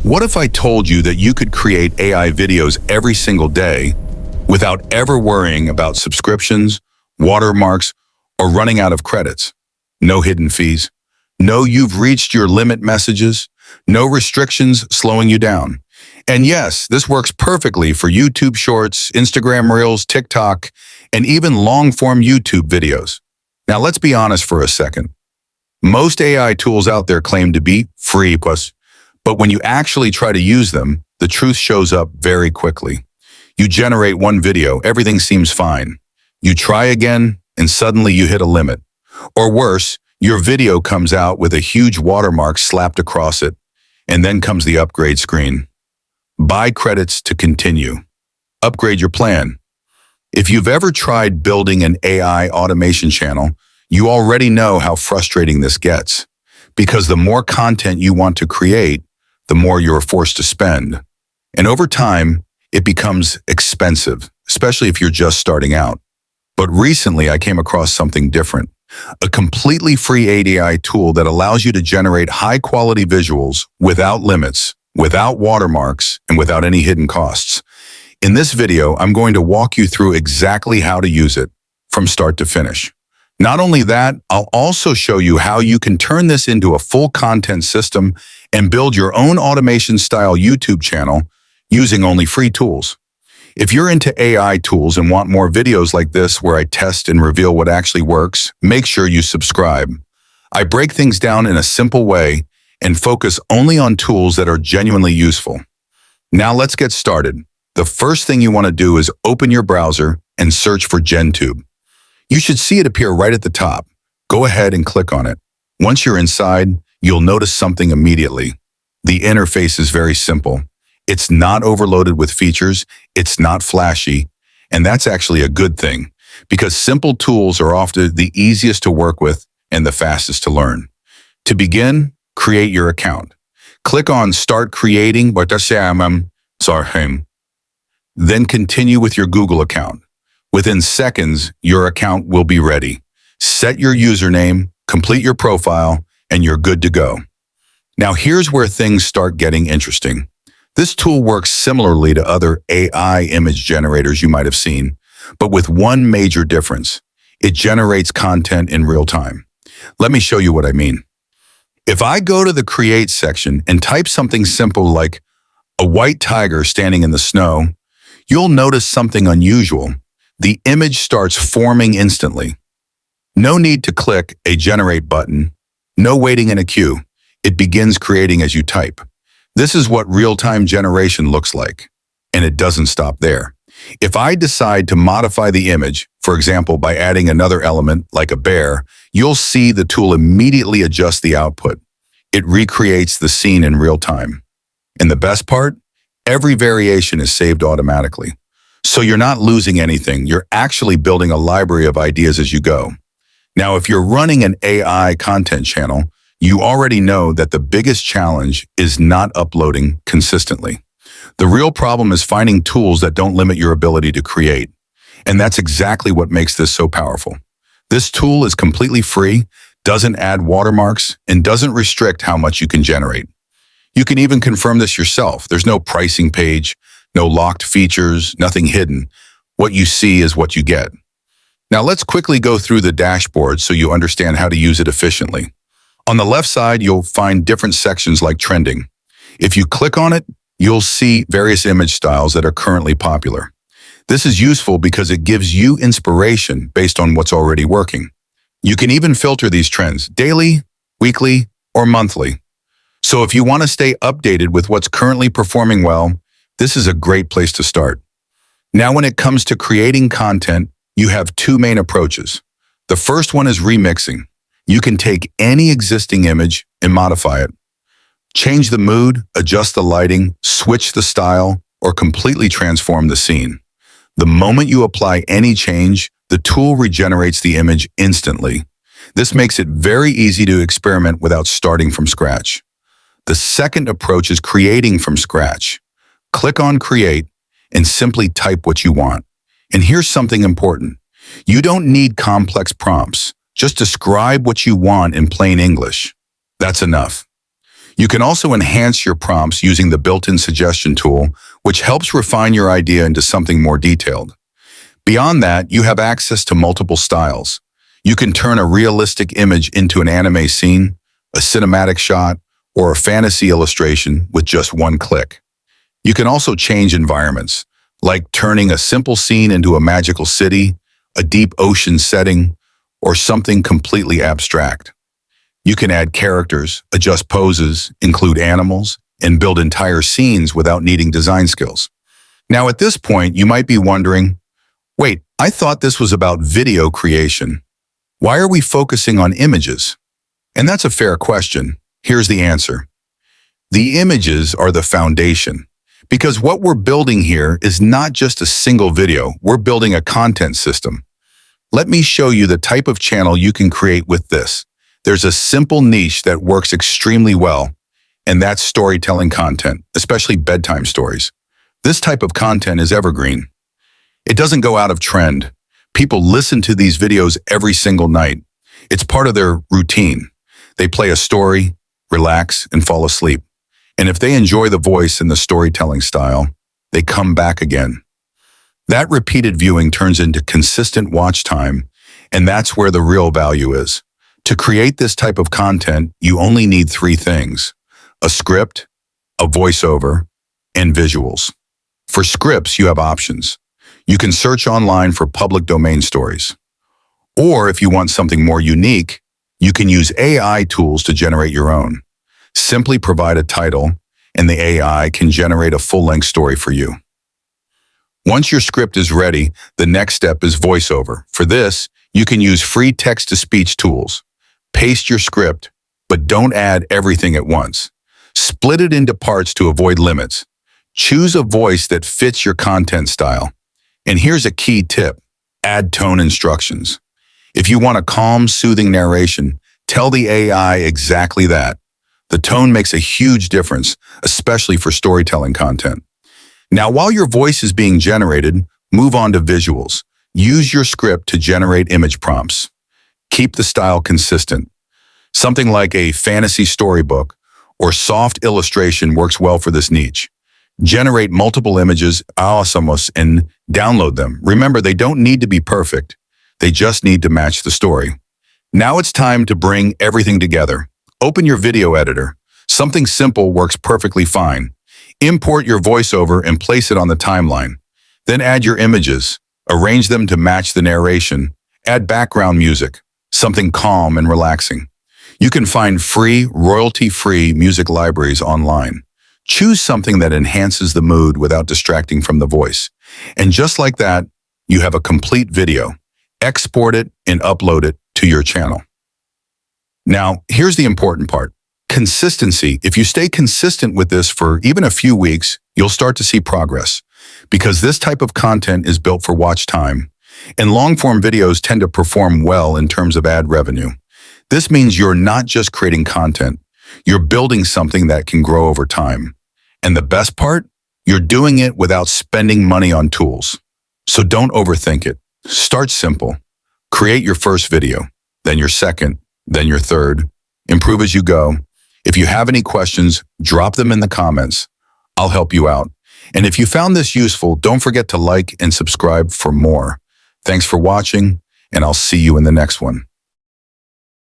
What if I told you that you could create AI videos every single day without ever worrying about subscriptions, watermarks, or running out of credits? No hidden fees, no you've reached your limit messages, no restrictions slowing you down. And yes, this works perfectly for YouTube Shorts, Instagram Reels, TikTok, and even long-form YouTube videos. Now let's be honest for a second. Most AI tools out there claim to be free, but when you actually try to use them, the truth shows up very quickly. You generate one video, everything seems fine. You try again, and suddenly you hit a limit. Or worse, your video comes out with a huge watermark slapped across it, and then comes the upgrade screen. Buy credits to continue. Upgrade your plan. If you've ever tried building an AI automation channel, you already know how frustrating this gets, because the more content you want to create, the more you're forced to spend. And over time, it becomes expensive, especially if you're just starting out. But recently, I came across something different, a completely free AI tool that allows you to generate high-quality visuals without limits, without watermarks, and without any hidden costs. In this video, I'm going to walk you through exactly how to use it from start to finish. Not only that, I'll also show you how you can turn this into a full content system and build your own automation-style YouTube channel using only free tools. If you're into AI tools and want more videos like this where I test and reveal what actually works, make sure you subscribe. I break things down in a simple way and focus only on tools that are genuinely useful. Now let's get started. The first thing you want to do is open your browser and search for GenTube. You should see it appear right at the top. Go ahead and click on it. Once you're inside, you'll notice something immediately. The interface is very simple. It's not overloaded with features, it's not flashy, and that's actually a good thing, because simple tools are often the easiest to work with and the fastest to learn. To begin, create your account. Click on Start Creating, then continue with your Google account. Within seconds, your account will be ready. Set your username, complete your profile, and you're good to go. Now here's where things start getting interesting. This tool works similarly to other AI image generators you might have seen, but with one major difference. It generates content in real time. Let me show you what I mean. If I go to the Create section and type something simple like a white tiger standing in the snow, you'll notice something unusual. The image starts forming instantly. No need to click a Generate button. No waiting in a queue. It begins creating as you type. This is what real-time generation looks like. And it doesn't stop there. If I decide to modify the image, for example, by adding another element like a bear, you'll see the tool immediately adjust the output. It recreates the scene in real time. And the best part? Every variation is saved automatically. So you're not losing anything. You're actually building a library of ideas as you go. Now, if you're running an AI content channel, you already know that the biggest challenge is not uploading consistently. The real problem is finding tools that don't limit your ability to create. And that's exactly what makes this so powerful. This tool is completely free, doesn't add watermarks, and doesn't restrict how much you can generate. You can even confirm this yourself. There's no pricing page, no locked features, nothing hidden. What you see is what you get. Now let's quickly go through the dashboard so you understand how to use it efficiently. On the left side, you'll find different sections like trending. If you click on it, you'll see various image styles that are currently popular. This is useful because it gives you inspiration based on what's already working. You can even filter these trends daily, weekly, or monthly. So if you want to stay updated with what's currently performing well, this is a great place to start. Now, when it comes to creating content, you have two main approaches. The first one is remixing. You can take any existing image and modify it. Change the mood, adjust the lighting, switch the style, or completely transform the scene. The moment you apply any change, the tool regenerates the image instantly. This makes it very easy to experiment without starting from scratch. The second approach is creating from scratch. Click on Create and simply type what you want. And here's something important. You don't need complex prompts. Just describe what you want in plain English. That's enough. You can also enhance your prompts using the built-in suggestion tool, which helps refine your idea into something more detailed. Beyond that, you have access to multiple styles. You can turn a realistic image into an anime scene, a cinematic shot, or a fantasy illustration with just one click. You can also change environments, like turning a simple scene into a magical city, a deep ocean setting, or something completely abstract. You can add characters, adjust poses, include animals, and build entire scenes without needing design skills. Now, at this point, you might be wondering, wait, I thought this was about video creation. Why are we focusing on images? And that's a fair question. Here's the answer. The images are the foundation. Because what we're building here is not just a single video, we're building a content system. Let me show you the type of channel you can create with this. There's a simple niche that works extremely well, and that's storytelling content, especially bedtime stories. This type of content is evergreen. It doesn't go out of trend. People listen to these videos every single night. It's part of their routine. They play a story, relax, and fall asleep. And if they enjoy the voice and the storytelling style, they come back again. That repeated viewing turns into consistent watch time, and that's where the real value is. To create this type of content, you only need three things: a script, a voiceover, and visuals. For scripts, you have options. You can search online for public domain stories. Or if you want something more unique, you can use AI tools to generate your own. Simply provide a title, and the AI can generate a full-length story for you. Once your script is ready, the next step is voiceover. For this, you can use free text-to-speech tools. Paste your script, but don't add everything at once. Split it into parts to avoid limits. Choose a voice that fits your content style. And here's a key tip: add tone instructions. If you want a calm, soothing narration, tell the AI exactly that. The tone makes a huge difference, especially for storytelling content. Now, while your voice is being generated, move on to visuals. Use your script to generate image prompts. Keep the style consistent. Something like a fantasy storybook or soft illustration works well for this niche. Generate multiple images, and download them. Remember, they don't need to be perfect. They just need to match the story. Now it's time to bring everything together. Open your video editor. Something simple works perfectly fine. Import your voiceover and place it on the timeline. Then add your images. Arrange them to match the narration. Add background music, something calm and relaxing. You can find free, royalty-free music libraries online. Choose something that enhances the mood without distracting from the voice. And just like that, you have a complete video. Export it and upload it to your channel. Now, here's the important part. Consistency. If you stay consistent with this for even a few weeks, you'll start to see progress. Because this type of content is built for watch time, and long-form videos tend to perform well in terms of ad revenue. This means you're not just creating content, you're building something that can grow over time. And the best part? You're doing it without spending money on tools. So don't overthink it. Start simple. Create your first video, then your second, then your third. Improve as you go. If you have any questions, drop them in the comments. I'll help you out. And if you found this useful, don't forget to like and subscribe for more. Thanks for watching, and I'll see you in the next one.